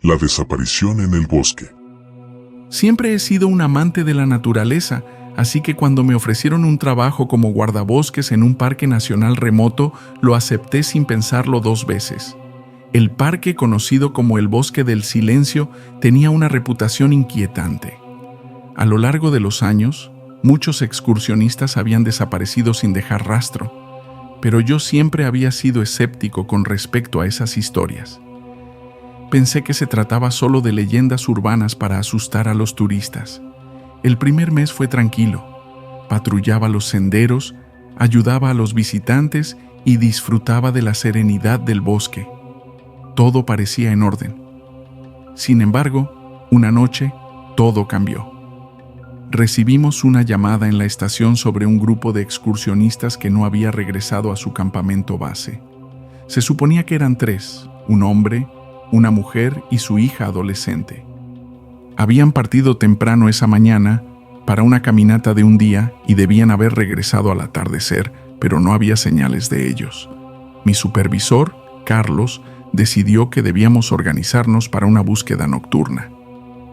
La desaparición en el bosque. Siempre he sido un amante de la naturaleza, así que cuando me ofrecieron un trabajo como guardabosques en un parque nacional remoto, lo acepté sin pensarlo 2 veces. El parque, conocido como el Bosque del Silencio, tenía una reputación inquietante. A lo largo de los años, muchos excursionistas habían desaparecido sin dejar rastro, pero yo siempre había sido escéptico con respecto a esas historias. Pensé que se trataba solo de leyendas urbanas para asustar a los turistas. El primer mes fue tranquilo. Patrullaba los senderos, ayudaba a los visitantes y disfrutaba de la serenidad del bosque. Todo parecía en orden. Sin embargo, una noche, todo cambió. Recibimos una llamada en la estación sobre un grupo de excursionistas que no había regresado a su campamento base. Se suponía que eran 3, un hombre, una mujer y su hija adolescente. Habían partido temprano esa mañana para una caminata de un día y debían haber regresado al atardecer, pero no había señales de ellos. Mi supervisor, Carlos, decidió que debíamos organizarnos para una búsqueda nocturna.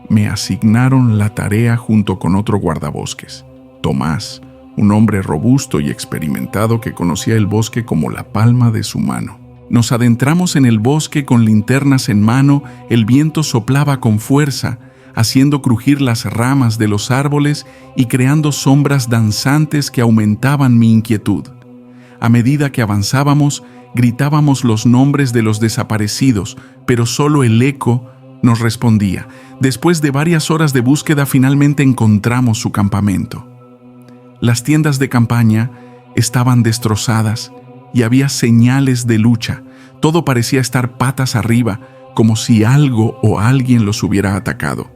Me asignaron la tarea junto con otro guardabosques, Tomás, un hombre robusto y experimentado que conocía el bosque como la palma de su mano. Nos adentramos en el bosque con linternas en mano, el viento soplaba con fuerza, haciendo crujir las ramas de los árboles y creando sombras danzantes que aumentaban mi inquietud. A medida que avanzábamos, gritábamos los nombres de los desaparecidos, pero solo el eco nos respondía. Después de varias horas de búsqueda, finalmente encontramos su campamento. Las tiendas de campaña estaban destrozadas y había señales de lucha. Todo parecía estar patas arriba, como si algo o alguien los hubiera atacado.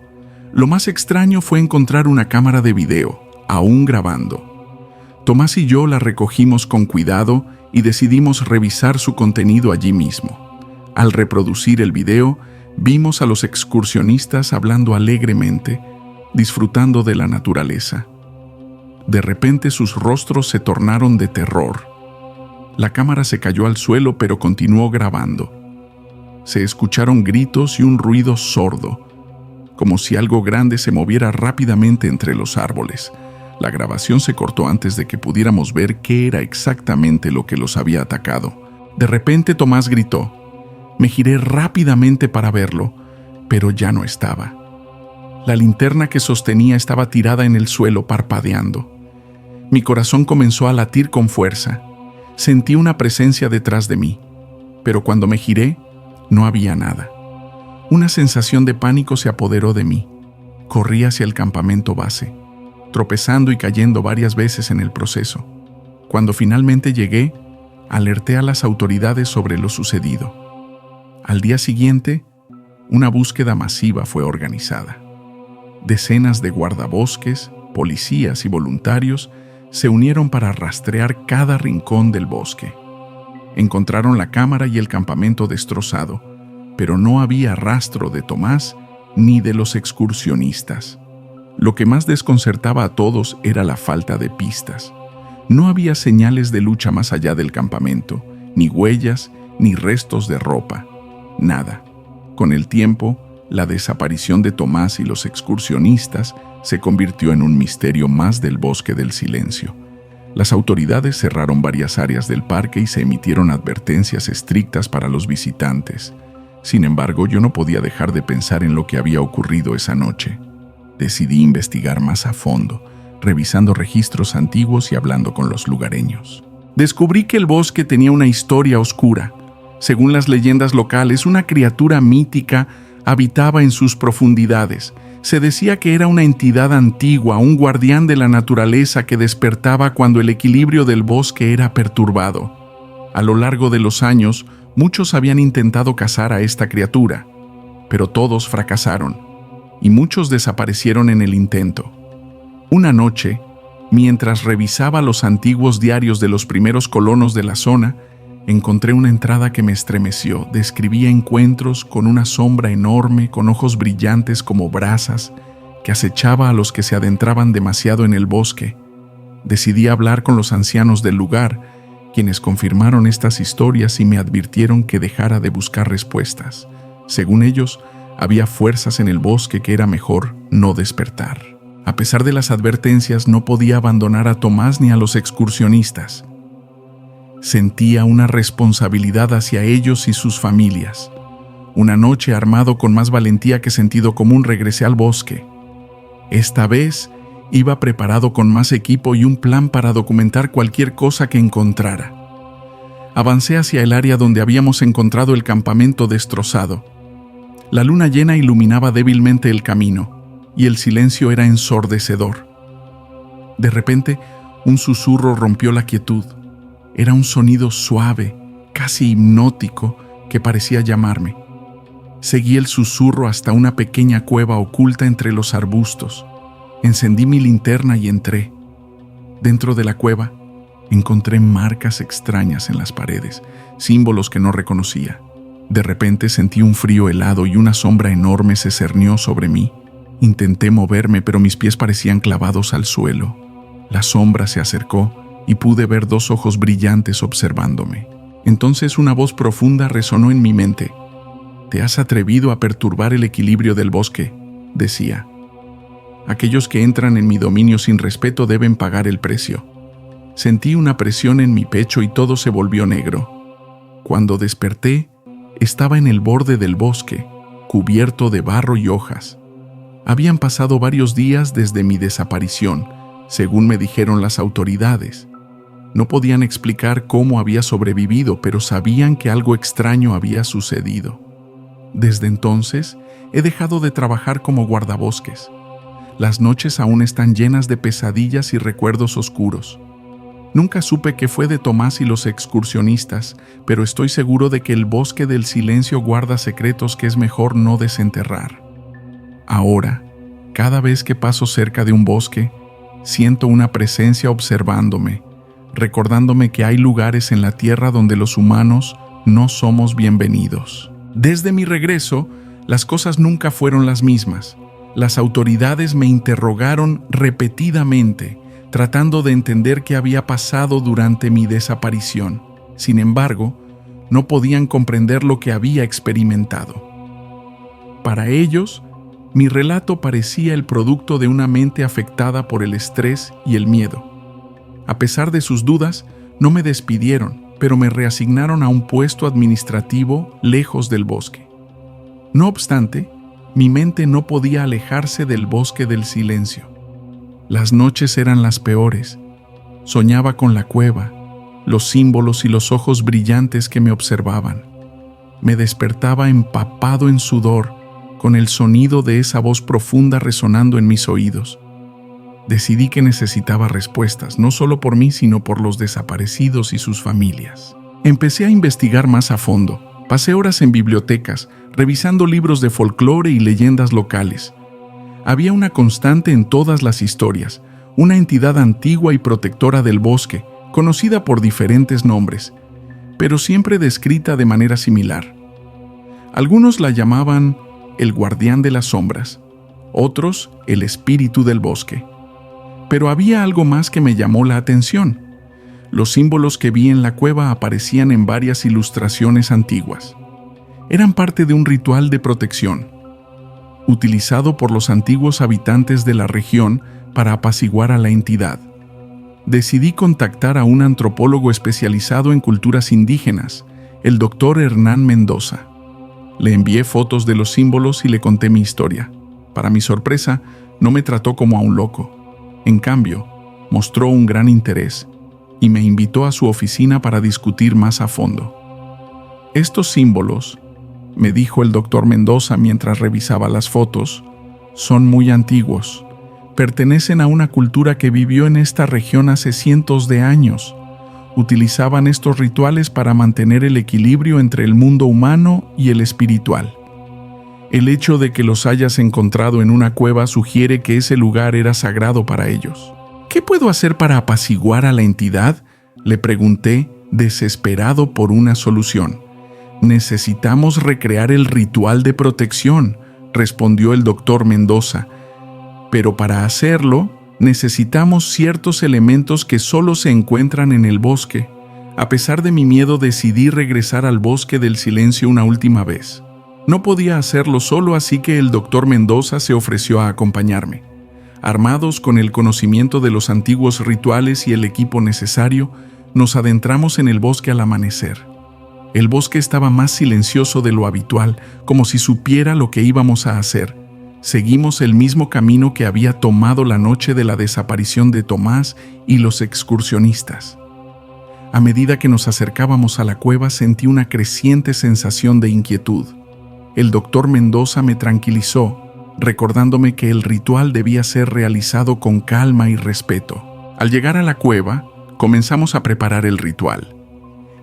Lo más extraño fue encontrar una cámara de video, aún grabando. Tomás y yo la recogimos con cuidado y decidimos revisar su contenido allí mismo. Al reproducir el video, vimos a los excursionistas hablando alegremente, disfrutando de la naturaleza. De repente sus rostros se tornaron de terror. La cámara se cayó al suelo, pero continuó grabando. Se escucharon gritos y un ruido sordo, como si algo grande se moviera rápidamente entre los árboles. La grabación se cortó antes de que pudiéramos ver qué era exactamente lo que los había atacado. De repente Tomás gritó. Me giré rápidamente para verlo, pero ya no estaba. La linterna que sostenía estaba tirada en el suelo, parpadeando. Mi corazón comenzó a latir con fuerza. Sentí una presencia detrás de mí, pero cuando me giré, no había nada. Una sensación de pánico se apoderó de mí. Corrí hacia el campamento base, tropezando y cayendo varias veces en el proceso. Cuando finalmente llegué, alerté a las autoridades sobre lo sucedido. Al día siguiente, una búsqueda masiva fue organizada. Decenas de guardabosques, policías y voluntarios se unieron para rastrear cada rincón del bosque. Encontraron la cámara y el campamento destrozado, pero no había rastro de Tomás ni de los excursionistas. Lo que más desconcertaba a todos era la falta de pistas. No había señales de lucha más allá del campamento, ni huellas, ni restos de ropa. Nada. Con el tiempo, la desaparición de Tomás y los excursionistas se convirtió en un misterio más del Bosque del Silencio. Las autoridades cerraron varias áreas del parque y se emitieron advertencias estrictas para los visitantes. Sin embargo, yo no podía dejar de pensar en lo que había ocurrido esa noche. Decidí investigar más a fondo, revisando registros antiguos y hablando con los lugareños. Descubrí que el bosque tenía una historia oscura. Según las leyendas locales, una criatura mítica habitaba en sus profundidades. Se decía que era una entidad antigua, un guardián de la naturaleza que despertaba cuando el equilibrio del bosque era perturbado. A lo largo de los años, muchos habían intentado cazar a esta criatura, pero todos fracasaron, y muchos desaparecieron en el intento. Una noche, mientras revisaba los antiguos diarios de los primeros colonos de la zona, encontré una entrada que me estremeció. Describía encuentros con una sombra enorme, con ojos brillantes como brasas, que acechaba a los que se adentraban demasiado en el bosque. Decidí hablar con los ancianos del lugar, quienes confirmaron estas historias y me advirtieron que dejara de buscar respuestas. Según ellos, Había fuerzas en el bosque que era mejor no despertar. A pesar de las advertencias, no podía abandonar a Tomás ni a los excursionistas. Sentía una responsabilidad hacia ellos y sus familias. Una noche, armado con más valentía que sentido común, regresé al bosque. Esta vez, iba preparado con más equipo y un plan para documentar cualquier cosa que encontrara. Avancé hacia el área donde habíamos encontrado el campamento destrozado. La luna llena iluminaba débilmente el camino, y el silencio era ensordecedor. De repente, un susurro rompió la quietud. Era un sonido suave, casi hipnótico, que parecía llamarme. Seguí el susurro hasta una pequeña cueva oculta entre los arbustos. Encendí mi linterna y entré. Dentro de la cueva, encontré marcas extrañas en las paredes, símbolos que no reconocía. De repente sentí un frío helado y una sombra enorme se cernió sobre mí. Intenté moverme, pero mis pies parecían clavados al suelo. La sombra se acercó y pude ver 2 ojos brillantes observándome. Entonces una voz profunda resonó en mi mente. «Te has atrevido a perturbar el equilibrio del bosque», decía. «Aquellos que entran en mi dominio sin respeto deben pagar el precio». Sentí una presión en mi pecho y todo se volvió negro. Cuando desperté, estaba en el borde del bosque, cubierto de barro y hojas. Habían pasado varios días desde mi desaparición, según me dijeron las autoridades. No podían explicar cómo había sobrevivido, pero sabían que algo extraño había sucedido. Desde entonces, he dejado de trabajar como guardabosques. Las noches aún están llenas de pesadillas y recuerdos oscuros. Nunca supe qué fue de Tomás y los excursionistas, pero estoy seguro de que el bosque del silencio guarda secretos que es mejor no desenterrar. Ahora, cada vez que paso cerca de un bosque, siento una presencia observándome, recordándome que hay lugares en la tierra donde los humanos no somos bienvenidos. Desde mi regreso, las cosas nunca fueron las mismas. Las autoridades me interrogaron repetidamente, tratando de entender qué había pasado durante mi desaparición. Sin embargo, no podían comprender lo que había experimentado. Para ellos, mi relato parecía el producto de una mente afectada por el estrés y el miedo. A pesar de sus dudas, no me despidieron, pero me reasignaron a un puesto administrativo lejos del bosque. No obstante, mi mente no podía alejarse del bosque del silencio. Las noches eran las peores. Soñaba con la cueva, los símbolos y los ojos brillantes que me observaban. Me despertaba empapado en sudor, con el sonido de esa voz profunda resonando en mis oídos. Decidí que necesitaba respuestas, no solo por mí, sino por los desaparecidos y sus familias. Empecé a investigar más a fondo. Pasé horas en bibliotecas, revisando libros de folclore y leyendas locales. Había una constante en todas las historias, una entidad antigua y protectora del bosque, conocida por diferentes nombres, pero siempre descrita de manera similar. Algunos la llamaban el guardián de las sombras, otros el espíritu del bosque. Pero había algo más que me llamó la atención. Los símbolos que vi en la cueva aparecían en varias ilustraciones antiguas. Eran parte de un ritual de protección, utilizado por los antiguos habitantes de la región para apaciguar a la entidad. Decidí contactar a un antropólogo especializado en culturas indígenas, el Dr. Hernán Mendoza. Le envié fotos de los símbolos y le conté mi historia. Para mi sorpresa, no me trató como a un loco. En cambio, mostró un gran interés y me invitó a su oficina para discutir más a fondo. Estos símbolos, me dijo el Dr. Mendoza mientras revisaba las fotos, son muy antiguos. Pertenecen a una cultura que vivió en esta región hace cientos de años. Utilizaban estos rituales para mantener el equilibrio entre el mundo humano y el espiritual. El hecho de que los hayas encontrado en una cueva sugiere que ese lugar era sagrado para ellos. ¿Qué puedo hacer para apaciguar a la entidad?, le pregunté, desesperado por una solución. Necesitamos recrear el ritual de protección, respondió el Dr. Mendoza. Pero para hacerlo, necesitamos ciertos elementos que solo se encuentran en el bosque. A pesar de mi miedo, decidí regresar al bosque del silencio una última vez. No podía hacerlo solo, así que el doctor Mendoza se ofreció a acompañarme. Armados con el conocimiento de los antiguos rituales y el equipo necesario, nos adentramos en el bosque al amanecer. El bosque estaba más silencioso de lo habitual, como si supiera lo que íbamos a hacer. Seguimos el mismo camino que había tomado la noche de la desaparición de Tomás y los excursionistas. A medida que nos acercábamos a la cueva, sentí una creciente sensación de inquietud. El doctor Mendoza me tranquilizó, recordándome que el ritual debía ser realizado con calma y respeto. Al llegar a la cueva, comenzamos a preparar el ritual.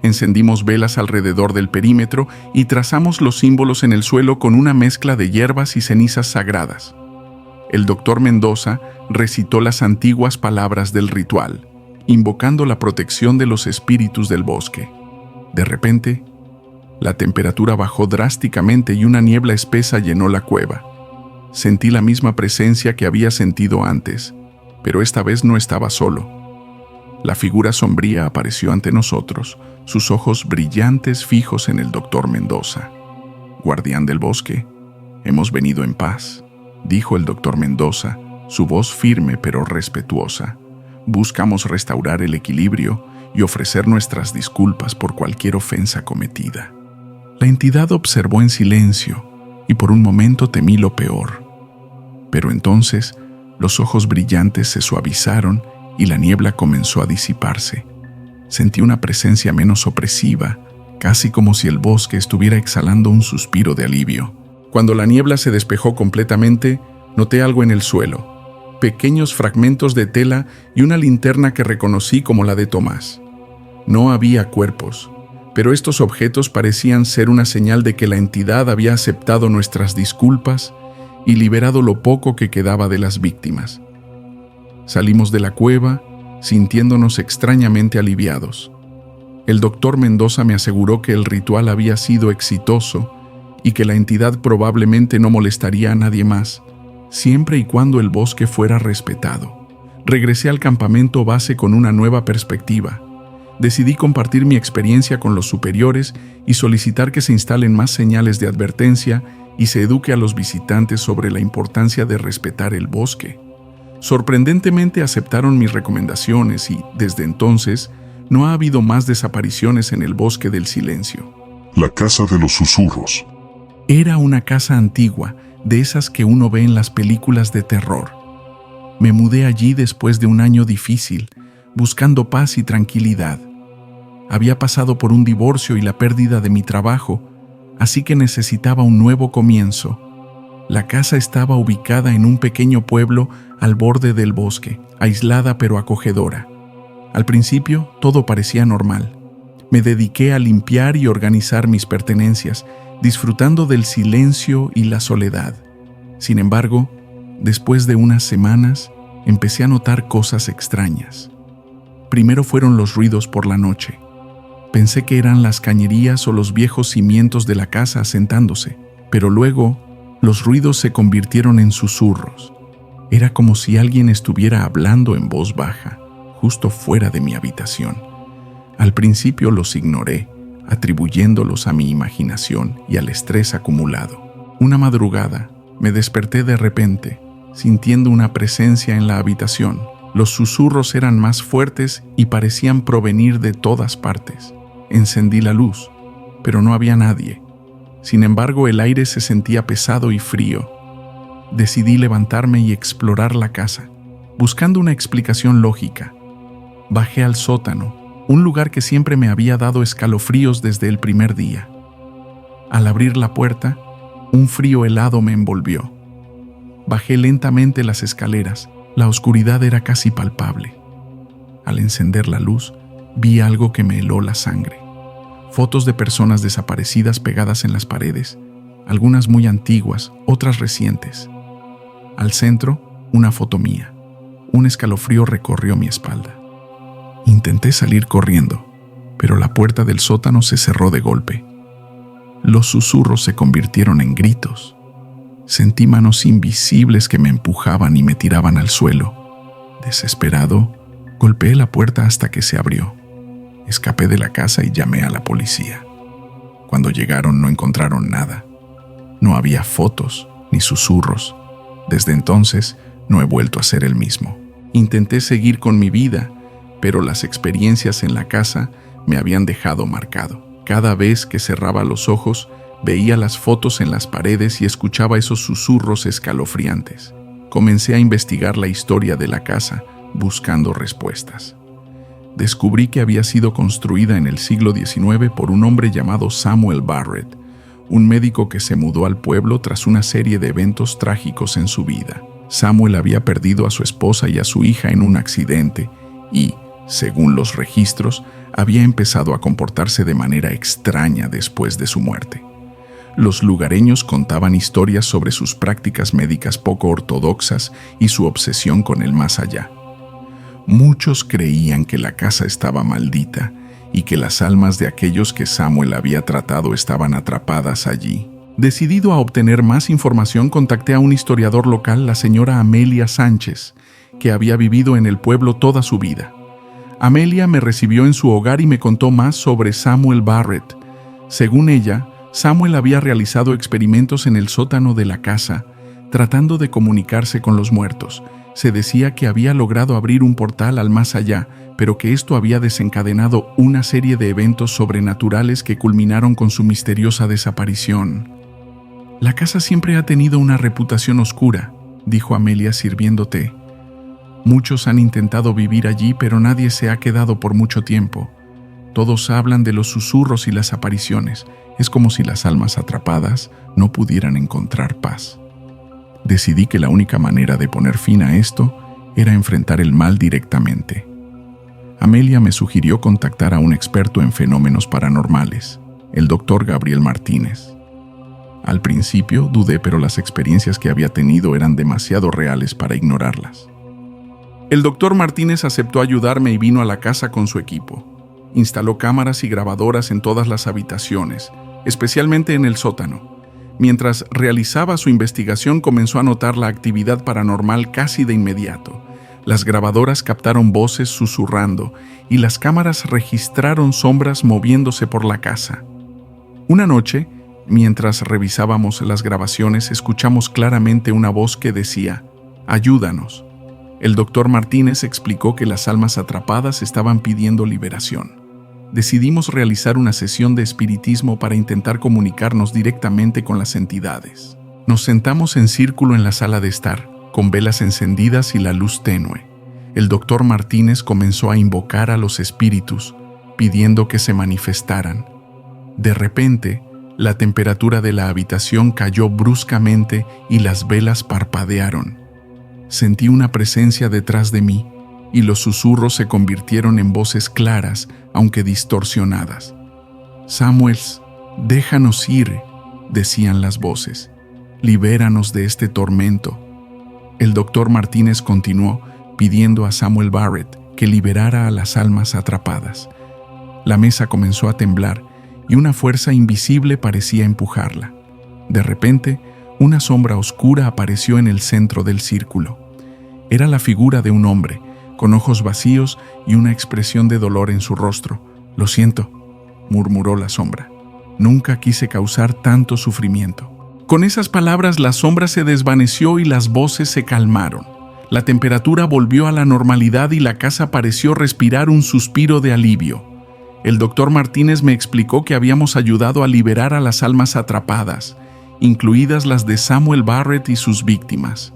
Encendimos velas alrededor del perímetro y trazamos los símbolos en el suelo con una mezcla de hierbas y cenizas sagradas. El doctor Mendoza recitó las antiguas palabras del ritual, invocando la protección de los espíritus del bosque. De repente, la temperatura bajó drásticamente y una niebla espesa llenó la cueva. Sentí la misma presencia que había sentido antes, pero esta vez no estaba solo. La figura sombría apareció ante nosotros, sus ojos brillantes fijos en el doctor Mendoza. «Guardián del bosque, hemos venido en paz», dijo el doctor Mendoza, su voz firme pero respetuosa. «Buscamos restaurar el equilibrio y ofrecer nuestras disculpas por cualquier ofensa cometida». La entidad observó en silencio y por un momento temí lo peor. Pero entonces los ojos brillantes se suavizaron y la niebla comenzó a disiparse. Sentí una presencia menos opresiva, casi como si el bosque estuviera exhalando un suspiro de alivio. Cuando la niebla se despejó completamente, noté algo en el suelo, pequeños fragmentos de tela y una linterna que reconocí como la de Tomás. No había cuerpos, pero estos objetos parecían ser una señal de que la entidad había aceptado nuestras disculpas y liberado lo poco que quedaba de las víctimas. Salimos de la cueva, sintiéndonos extrañamente aliviados. El doctor Mendoza me aseguró que el ritual había sido exitoso y que la entidad probablemente no molestaría a nadie más, siempre y cuando el bosque fuera respetado. Regresé al campamento base con una nueva perspectiva. Decidí compartir mi experiencia con los superiores y solicitar que se instalen más señales de advertencia y se eduque a los visitantes sobre la importancia de respetar el bosque. Sorprendentemente aceptaron mis recomendaciones y, desde entonces, no ha habido más desapariciones en el bosque del silencio. La casa de los susurros. Era una casa antigua, de esas que uno ve en las películas de terror. Me mudé allí después de un año difícil, buscando paz y tranquilidad. Había pasado por un divorcio y la pérdida de mi trabajo, así que necesitaba un nuevo comienzo. La casa estaba ubicada en un pequeño pueblo al borde del bosque, aislada pero acogedora. Al principio, todo parecía normal. Me dediqué a limpiar y organizar mis pertenencias, disfrutando del silencio y la soledad. Sin embargo, después de unas semanas, empecé a notar cosas extrañas. Primero fueron los ruidos por la noche. Pensé que eran las cañerías o los viejos cimientos de la casa asentándose, pero luego los ruidos se convirtieron en susurros. Era como si alguien estuviera hablando en voz baja, justo fuera de mi habitación. Al principio los ignoré, atribuyéndolos a mi imaginación y al estrés acumulado. Una madrugada, me desperté de repente, sintiendo una presencia en la habitación. Los susurros eran más fuertes y parecían provenir de todas partes. Encendí la luz, pero no había nadie. Sin embargo, el aire se sentía pesado y frío. Decidí levantarme y explorar la casa, buscando una explicación lógica. Bajé al sótano, un lugar que siempre me había dado escalofríos desde el primer día. Al abrir la puerta, un frío helado me envolvió. Bajé lentamente las escaleras. La oscuridad era casi palpable. Al encender la luz, vi algo que me heló la sangre. Fotos de personas desaparecidas pegadas en las paredes, algunas muy antiguas, otras recientes. Al centro, una foto mía. Un escalofrío recorrió mi espalda. Intenté salir corriendo, pero la puerta del sótano se cerró de golpe. Los susurros se convirtieron en gritos. Sentí manos invisibles que me empujaban y me tiraban al suelo. Desesperado, golpeé la puerta hasta que se abrió. Escapé de la casa y llamé a la policía. Cuando llegaron no encontraron nada. No había fotos ni susurros. Desde entonces no he vuelto a ser el mismo. Intenté seguir con mi vida, pero las experiencias en la casa me habían dejado marcado. Cada vez que cerraba los ojos, veía las fotos en las paredes y escuchaba esos susurros escalofriantes. Comencé a investigar la historia de la casa, buscando respuestas. Descubrí que había sido construida en el siglo XIX por un hombre llamado Samuel Barrett, un médico que se mudó al pueblo tras una serie de eventos trágicos en su vida. Samuel había perdido a su esposa y a su hija en un accidente y, según los registros, había empezado a comportarse de manera extraña después de su muerte. Los lugareños contaban historias sobre sus prácticas médicas poco ortodoxas y su obsesión con el más allá. Muchos creían que la casa estaba maldita y que las almas de aquellos que Samuel había tratado estaban atrapadas allí. Decidido a obtener más información, contacté a un historiador local, la señora Amelia Sánchez, que había vivido en el pueblo toda su vida. Amelia me recibió en su hogar y me contó más sobre Samuel Barrett. Según ella, Samuel había realizado experimentos en el sótano de la casa, tratando de comunicarse con los muertos. Se decía que había logrado abrir un portal al más allá, pero que esto había desencadenado una serie de eventos sobrenaturales que culminaron con su misteriosa desaparición. «La casa siempre ha tenido una reputación oscura», dijo Amelia sirviendo té. «Muchos han intentado vivir allí, pero nadie se ha quedado por mucho tiempo. Todos hablan de los susurros y las apariciones. Es como si las almas atrapadas no pudieran encontrar paz». Decidí que la única manera de poner fin a esto era enfrentar el mal directamente. Amelia me sugirió contactar a un experto en fenómenos paranormales, el Dr. Gabriel Martínez. Al principio dudé, pero las experiencias que había tenido eran demasiado reales para ignorarlas. El Dr. Martínez aceptó ayudarme y vino a la casa con su equipo. Instaló cámaras y grabadoras en todas las habitaciones, especialmente en el sótano. Mientras realizaba su investigación, comenzó a notar la actividad paranormal casi de inmediato. Las grabadoras captaron voces susurrando y las cámaras registraron sombras moviéndose por la casa. Una noche, mientras revisábamos las grabaciones, escuchamos claramente una voz que decía: «Ayúdanos». El doctor Martínez explicó que las almas atrapadas estaban pidiendo liberación. Decidimos realizar una sesión de espiritismo para intentar comunicarnos directamente con las entidades. Nos sentamos en círculo en la sala de estar, con velas encendidas y la luz tenue. El doctor Martínez comenzó a invocar a los espíritus, pidiendo que se manifestaran. De repente, la temperatura de la habitación cayó bruscamente y las velas parpadearon. Sentí una presencia detrás de mí, y los susurros se convirtieron en voces claras, aunque distorsionadas. «Samuels, déjanos ir», decían las voces. «Libéranos de este tormento». El doctor Martínez continuó, pidiendo a Samuel Barrett que liberara a las almas atrapadas. La mesa comenzó a temblar, y una fuerza invisible parecía empujarla. De repente, una sombra oscura apareció en el centro del círculo. Era la figura de un hombre, con ojos vacíos y una expresión de dolor en su rostro. «Lo siento», murmuró la sombra. «Nunca quise causar tanto sufrimiento». Con esas palabras, la sombra se desvaneció y las voces se calmaron. La temperatura volvió a la normalidad y la casa pareció respirar un suspiro de alivio. El doctor Martínez me explicó que habíamos ayudado a liberar a las almas atrapadas, incluidas las de Samuel Barrett y sus víctimas.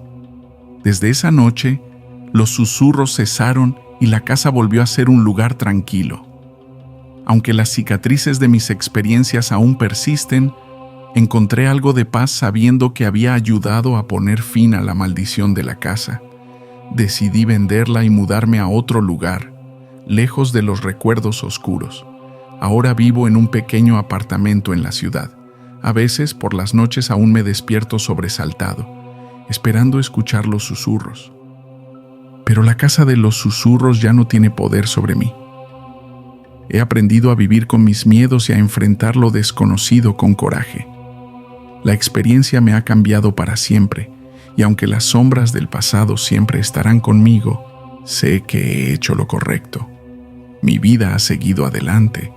Desde esa noche, los susurros cesaron y la casa volvió a ser un lugar tranquilo. Aunque las cicatrices de mis experiencias aún persisten, encontré algo de paz sabiendo que había ayudado a poner fin a la maldición de la casa. Decidí venderla y mudarme a otro lugar, lejos de los recuerdos oscuros. Ahora vivo en un pequeño apartamento en la ciudad. A veces, por las noches, aún me despierto sobresaltado, esperando escuchar los susurros. Pero la casa de los susurros ya no tiene poder sobre mí. He aprendido a vivir con mis miedos y a enfrentar lo desconocido con coraje. La experiencia me ha cambiado para siempre, y aunque las sombras del pasado siempre estarán conmigo, sé que he hecho lo correcto. Mi vida ha seguido adelante,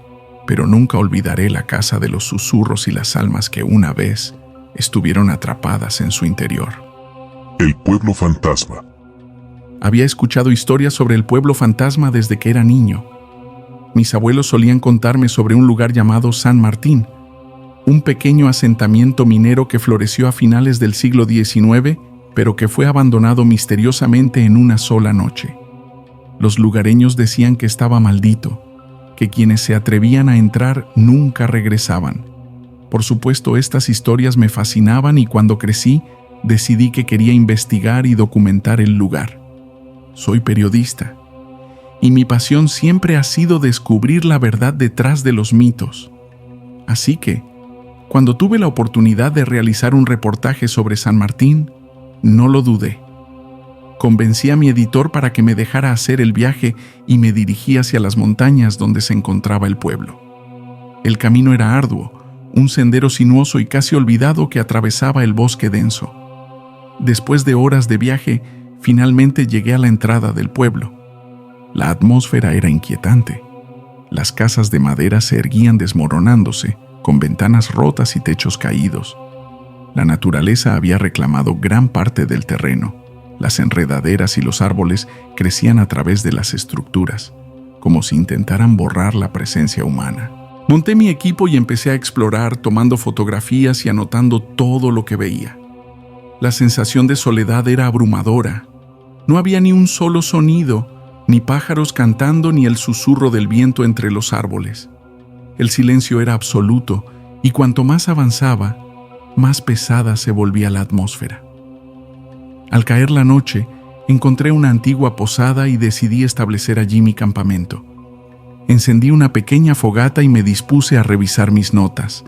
pero nunca olvidaré la casa de los susurros y las almas que una vez estuvieron atrapadas en su interior. El pueblo fantasma. Había escuchado historias sobre el pueblo fantasma desde que era niño. Mis abuelos solían contarme sobre un lugar llamado San Martín, un pequeño asentamiento minero que floreció a finales del siglo XIX, pero que fue abandonado misteriosamente en una sola noche. Los lugareños decían que estaba maldito, que quienes se atrevían a entrar nunca regresaban. Por supuesto, estas historias me fascinaban y cuando crecí, decidí que quería investigar y documentar el lugar. Soy periodista, y mi pasión siempre ha sido descubrir la verdad detrás de los mitos. Así que, cuando tuve la oportunidad de realizar un reportaje sobre San Martín, no lo dudé. Convencí a mi editor para que me dejara hacer el viaje y me dirigí hacia las montañas donde se encontraba el pueblo. El camino era arduo, un sendero sinuoso y casi olvidado que atravesaba el bosque denso. Después de horas de viaje, finalmente llegué a la entrada del pueblo. La atmósfera era inquietante. Las casas de madera se erguían desmoronándose, con ventanas rotas y techos caídos. La naturaleza había reclamado gran parte del terreno. Las enredaderas y los árboles crecían a través de las estructuras, como si intentaran borrar la presencia humana. Monté mi equipo y empecé a explorar, tomando fotografías y anotando todo lo que veía. La sensación de soledad era abrumadora. No había ni un solo sonido, ni pájaros cantando ni el susurro del viento entre los árboles. El silencio era absoluto, y cuanto más avanzaba, más pesada se volvía la atmósfera. Al caer la noche, encontré una antigua posada y decidí establecer allí mi campamento. Encendí una pequeña fogata y me dispuse a revisar mis notas.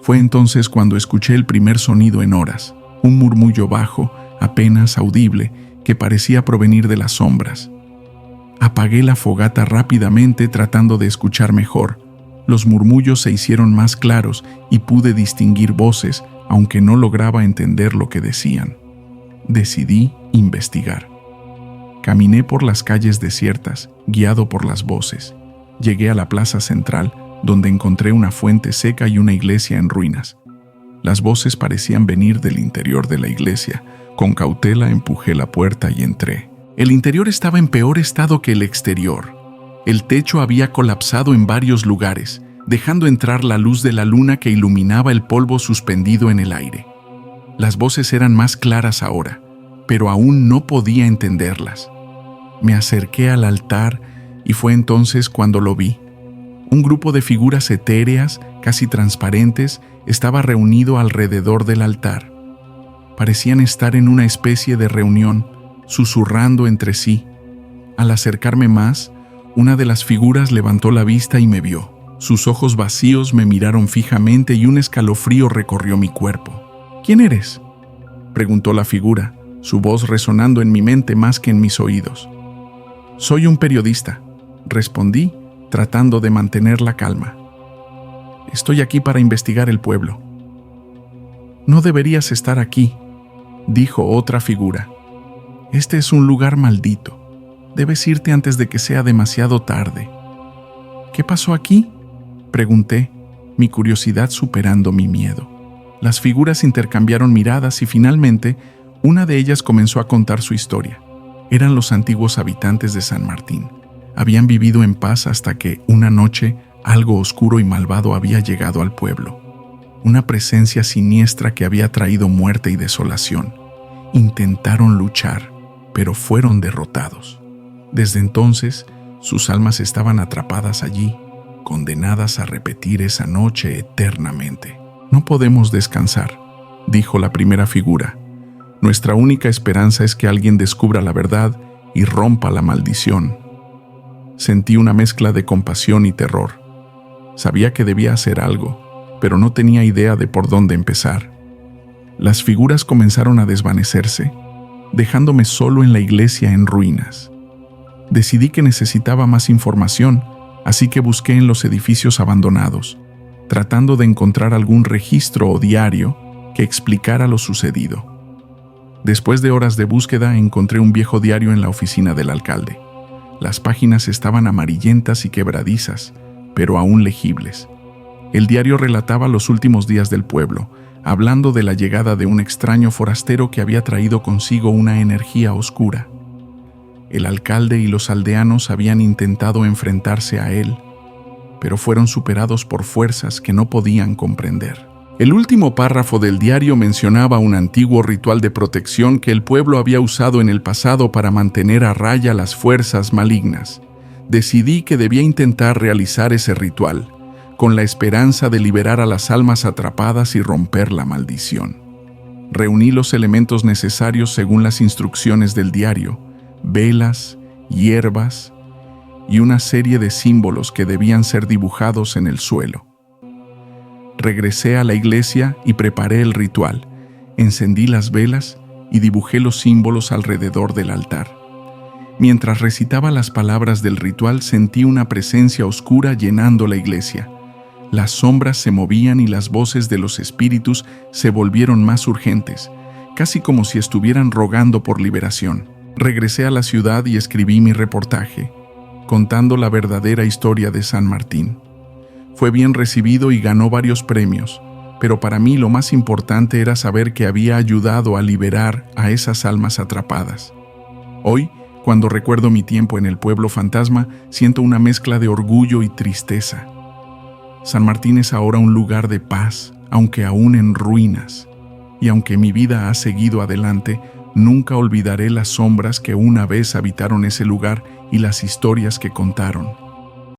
Fue entonces cuando escuché el primer sonido en horas, un murmullo bajo, apenas audible, que parecía provenir de las sombras. Apagué la fogata rápidamente tratando de escuchar mejor. Los murmullos se hicieron más claros y pude distinguir voces, aunque no lograba entender lo que decían. Decidí investigar. Caminé por las calles desiertas, guiado por las voces. Llegué a la plaza central, donde encontré una fuente seca y una iglesia en ruinas. Las voces parecían venir del interior de la iglesia. Con cautela empujé la puerta y entré. El interior estaba en peor estado que el exterior. El techo había colapsado en varios lugares, dejando entrar la luz de la luna que iluminaba el polvo suspendido en el aire. Las voces eran más claras ahora, pero aún no podía entenderlas. Me acerqué al altar y fue entonces cuando lo vi. Un grupo de figuras etéreas, casi transparentes, estaba reunido alrededor del altar. Parecían estar en una especie de reunión, susurrando entre sí. Al acercarme más, una de las figuras levantó la vista y me vio. Sus ojos vacíos me miraron fijamente y un escalofrío recorrió mi cuerpo. «¿Quién eres?», preguntó la figura, su voz resonando en mi mente más que en mis oídos. «Soy un periodista», respondí, tratando de mantener la calma. «Estoy aquí para investigar el pueblo». «No deberías estar aquí», dijo otra figura. «Este es un lugar maldito. Debes irte antes de que sea demasiado tarde». «¿Qué pasó aquí?», pregunté, mi curiosidad superando mi miedo. Las figuras intercambiaron miradas y finalmente una de ellas comenzó a contar su historia. Eran los antiguos habitantes de San Martín. Habían vivido en paz hasta que, una noche, algo oscuro y malvado había llegado al pueblo. Una presencia siniestra que había traído muerte y desolación. Intentaron luchar, pero fueron derrotados. Desde entonces, sus almas estaban atrapadas allí, condenadas a repetir esa noche eternamente. «No podemos descansar», dijo la primera figura. «Nuestra única esperanza es que alguien descubra la verdad y rompa la maldición». Sentí una mezcla de compasión y terror. Sabía que debía hacer algo, pero no tenía idea de por dónde empezar. Las figuras comenzaron a desvanecerse, dejándome solo en la iglesia en ruinas. Decidí que necesitaba más información, así que busqué en los edificios abandonados, tratando de encontrar algún registro o diario que explicara lo sucedido. Después de horas de búsqueda, encontré un viejo diario en la oficina del alcalde. Las páginas estaban amarillentas y quebradizas, pero aún legibles. El diario relataba los últimos días del pueblo, hablando de la llegada de un extraño forastero que había traído consigo una energía oscura. El alcalde y los aldeanos habían intentado enfrentarse a él, pero fueron superados por fuerzas que no podían comprender. El último párrafo del diario mencionaba un antiguo ritual de protección que el pueblo había usado en el pasado para mantener a raya las fuerzas malignas. Decidí que debía intentar realizar ese ritual, con la esperanza de liberar a las almas atrapadas y romper la maldición. Reuní los elementos necesarios según las instrucciones del diario: velas, hierbas y una serie de símbolos que debían ser dibujados en el suelo. Regresé a la iglesia y preparé el ritual, encendí las velas y dibujé los símbolos alrededor del altar. Mientras recitaba las palabras del ritual, sentí una presencia oscura llenando la iglesia. Las sombras se movían y las voces de los espíritus se volvieron más urgentes, casi como si estuvieran rogando por liberación. Regresé a la ciudad y escribí mi reportaje, contando la verdadera historia de San Martín. Fue bien recibido y ganó varios premios, pero para mí lo más importante era saber que había ayudado a liberar a esas almas atrapadas. Hoy, cuando recuerdo mi tiempo en el pueblo fantasma, siento una mezcla de orgullo y tristeza. San Martín es ahora un lugar de paz, aunque aún en ruinas. Y aunque mi vida ha seguido adelante, nunca olvidaré las sombras que una vez habitaron ese lugar y las historias que contaron.